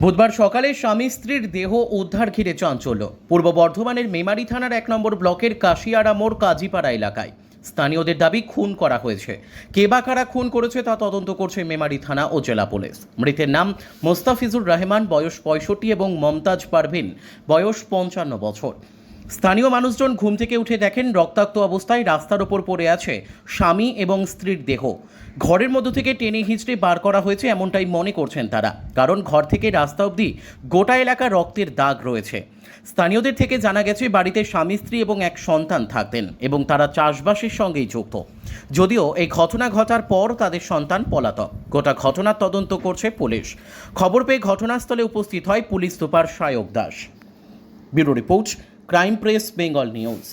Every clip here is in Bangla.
বুধবার সকালে স্বামী স্ত্রীর দেহ উদ্ধার ঘিরে চাঞ্চল্য। পূর্ব বর্ধমানের মেমারি থানার ১ নম্বর ব্লকের কাশিয়ারা মোড় কাজীপাড়া এলাকায় স্থানীয়দের দাবি খুন করা হয়েছে। কে বা কারা খুন করেছে তা তদন্ত করছে মেমারি থানা ও জেলা পুলিশ। মৃতের নাম মোস্তাফিজুর রহমান, বয়স ৬৫ এবং মমতাজ পারভিন, বয়স ৫৫ বছর। স্থানীয় মানুষজন ঘুম থেকে উঠে দেখেন রক্তাক্ত অবস্থায় রাস্তার ওপর পড়ে আছে স্বামী এবং স্ত্রীর দেহ। ঘরের মধ্য থেকে টেনে হিঁচড়ে বার করা হয়েছে এমনটাই মনে করছেন তারা, কারণ ঘর থেকে রাস্তা অবধি গোটা এলাকা রক্তের দাগ রয়েছে। স্থানীয়দের থেকে জানা গেছে বাড়িতে স্বামী স্ত্রী এবং এক সন্তান থাকতেন এবং তারা চাষবাসের সঙ্গেই যুক্ত। যদিও এই ঘটনা ঘটার পর তাদের সন্তান পলাতক। গোটা ঘটনার তদন্ত করছে পুলিশ। খবর পেয়ে ঘটনাস্থলে উপস্থিত হয় police super Sayak Das. Bureau report, crime press, Bengal news.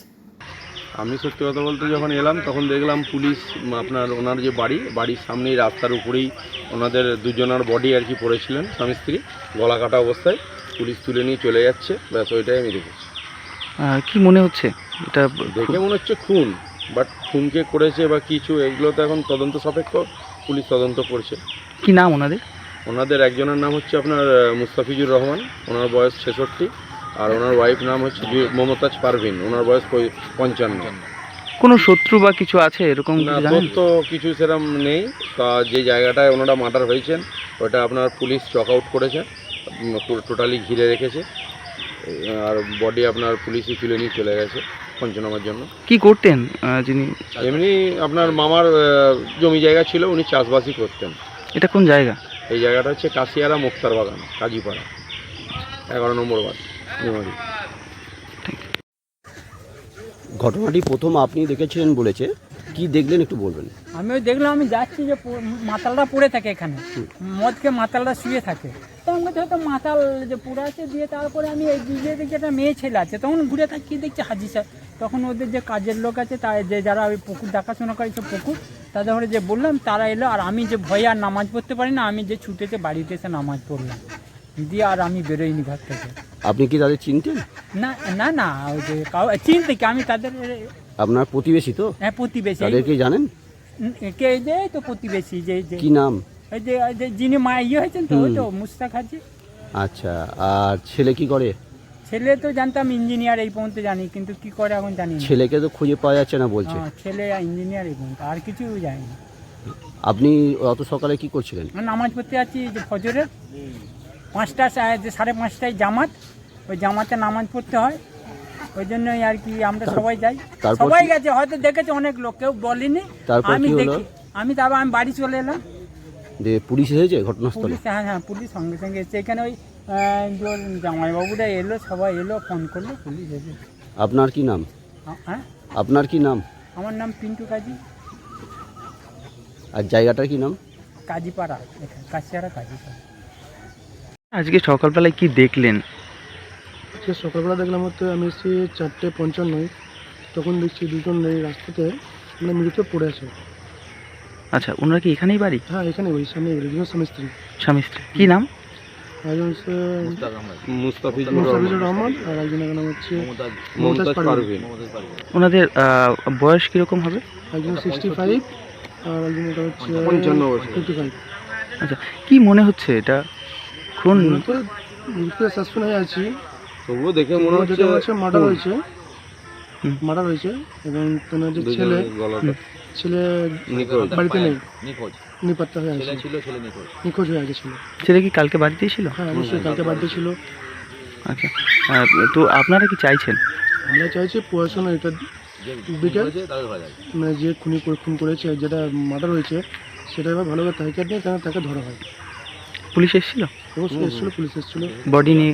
আমি সত্যি কথা বলতে যখন এলাম তখন দেখলাম পুলিশ ওনার যে বাড়ির সামনেই রাস্তার উপরেই ওনাদের দুজনের বডি আর কি পড়েছিলেন, স্বামী স্ত্রী, গলা কাটা অবস্থায়। পুলিশ তুলে নিয়ে চলে যাচ্ছে, ব্যাস ওইটাই আমি দেখেছি। কি মনে হচ্ছে? এটা দেখে মনে হচ্ছে খুন, বাট খুনকে করেছে বা কিছু এগুলো তো এখন তদন্ত সাপেক্ষ, পুলিশ তদন্ত করছে। কি নাম ওনাদের একজনের নাম হচ্ছে আপনার মুস্তাফিজুর রহমান, ওনার বয়স 66, আর ওনার ওয়াইফ নাম হচ্ছে মমতাজ পারভিন, ওনার বয়স 55। কোনো শত্রু বা কিছু আছে এরকম? না, তো কিছু সেরকম নেই। তা যে জায়গাটায় ওনারা মার্ডার হয়েছেন ওটা আপনার পুলিশ চক আউট করেছে, টোটালি ঘিরে রেখেছে, আর বডি আপনার পুলিশই তুলে নিয়ে চলে গেছে পঞ্চনামার জন্য। কি করতেন যিনি? এমনি আপনার মামার জমি জায়গা ছিল, উনি চাষবাসই করতেন। এটা কোন জায়গা? এই জায়গাটা হচ্ছে কাশিয়ারা মুক্তার বাগান, কাজীপাড়া, 11 নম্বর ওয়ার্ড, মেমারি। ঘটনাটি প্রথম আপনি দেখেছিলেন বলেছে, কি দেখলেন একটু বলবেন? আমিও দেখলাম, আমি যাচ্ছি যে মাতালটা পড়ে থাকে এখানে, মদকে মাতালটা শুয়ে থাকে। তো আমি হয়তো মাতাল যে পুরো আছে দিয়ে, তারপরে আমি এই দিকে দেখি একটা মেয়ে ছেলে আছে, তখন ঘুরে থাকি দেখছি হাজি স্যার। তখন ওদের যে কাজের লোক আছে, তাই যে যারা ওই পুকুর দেখাশোনা করেছে পুকুর, তাদের ঘরে যে বললাম তারা এলো। আর আমি যে ভয়ে আর নামাজ পড়তে পারি না, আমি যে ছুটেতে বাড়িতে এসে নামাজ পড়লাম, দিয়ে আর আমি বেরোইনি ঘর থেকে। আপনি কি তাদের চিনতেন? না না না, ওই যে চিনতে কি, আমি তাদের, আপনার প্রতিবেশী তো? হ্যাঁ প্রতিবেশী। তাদেরকে জানেন? কে যে তো প্রতিবেশী, যে কি নাম? এই যে যিনি মা ইয়ে হয়েছেন তো, ওই তো মুস্তাক হাজি। আচ্ছা, আর ছেলে কি করে? ছেলে তো জানতাম ইঞ্জিনিয়ার, এই পর্যন্ত জানি, কিন্তু কি করে এখন জানি না। ছেলেকে তো খুঁজে পাওয়া যাচ্ছে না বলছে। ছেলে ইঞ্জিনিয়ার, এই পর্যন্ত আর কিছু জানি না। আপনি অত সকালে কি করছিলেন? নামাজ পড়তে যাচ্ছি যে ফজরের 5টা, 5:30টায় জামাত, ওই জামাতে নামাজ পড়তে হয়, ওই জন্যই আর কি আমরা সবাই যাই। সবাই গেছে, হয়তো দেখেছে অনেক লোক, কেউ বলেনি। আমি দেখি, তারপর আমি বাড়ি চলে এলাম। পুলিশ এসেছে ঘটনাস্থলে? হ্যাঁ, পুলিশ সঙ্গে সঙ্গে এসেছে। এখানে ওই জামাইবাবুরা এলো, সবাই এলো, ফোন করলো, পুলিশ এসে। আপনার কি নাম? হ্যাঁ, আপনার কি নাম? আমার নাম পিন্টু কাজী। আর জায়গাটার কি নাম? কাজীপাড়া, কাশিয়ারা কাজীপাড়া। আজকে সকালবেলায় কি দেখলেন? আজকে সকালবেলা দেখলাম হচ্ছে, আমি এসেছি 4:55, তখন দেখছি দুজন এই রাস্তাতে মানে মৃত পড়ে আছে। আচ্ছা, ওনারা কি এখানেই বাড়ি? হ্যাঁ, এখানে ওই সামনে দুজন স্বামী স্ত্রী। স্বামী স্ত্রী কি নাম? একজন হচ্ছে মুস্তাফিজুর রহমান, আর একজনের নাম হচ্ছে মমতাজ পারভিন। ওনাদের বয়স কীরকম হবে? একজন 65 আর একজনটা হচ্ছে 55। আচ্ছা, কি মনে হচ্ছে এটা খুন? তো মৃত্যু সাসপেন্ড হয়ে আছি, তবুও দেখে মনে হচ্ছে মার্ডার হয়েছে। এবং তোমার যে ছেলে বাড়িতে নেই, নিপাত্তা হয়ে আছে, নিখোঁজ হয়ে গেছিল। ছেলে কি কালকে বাড়িতেই ছিল? হ্যাঁ, অবশ্যই কালকে বাড়িতে ছিল। আচ্ছা, তো আপনারা কি চাইছেন? আমরা চাইছি পড়াশোনা এটার দিকে, মানে যে খুন করেছে, যেটা মার্ডার হয়েছে, সেটা এবার ভালোভাবে তাকে নিয়ে তাকে ধরা হয়। পুলিশ এসেছিল? অবশ্যই এসেছিল, পুলিশ এসেছিল। বডি নিয়ে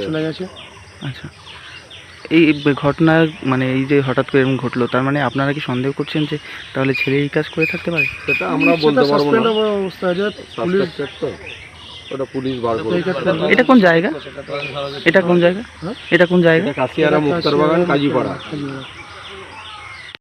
চলে গেছে। আচ্ছা, এই ঘটনা মানে এই যে হঠাৎ করে এরকম ঘটলো, তার মানে আপনারা কি সন্দেহ করছেন যে তাহলে ছেলে এই কাজ করে থাকতে পারে? সেটা আমরা বলতে পারবো না, অবস্থা আছে, পুলিশ তো ওটা পুলিশ বার করবে। এটা কোন জায়গা? এটা কোন জায়গা? হ্যাঁ? এটা কোন জায়গা? কাশিয়ারা মুক্তার বাগান, কাজীপাড়া।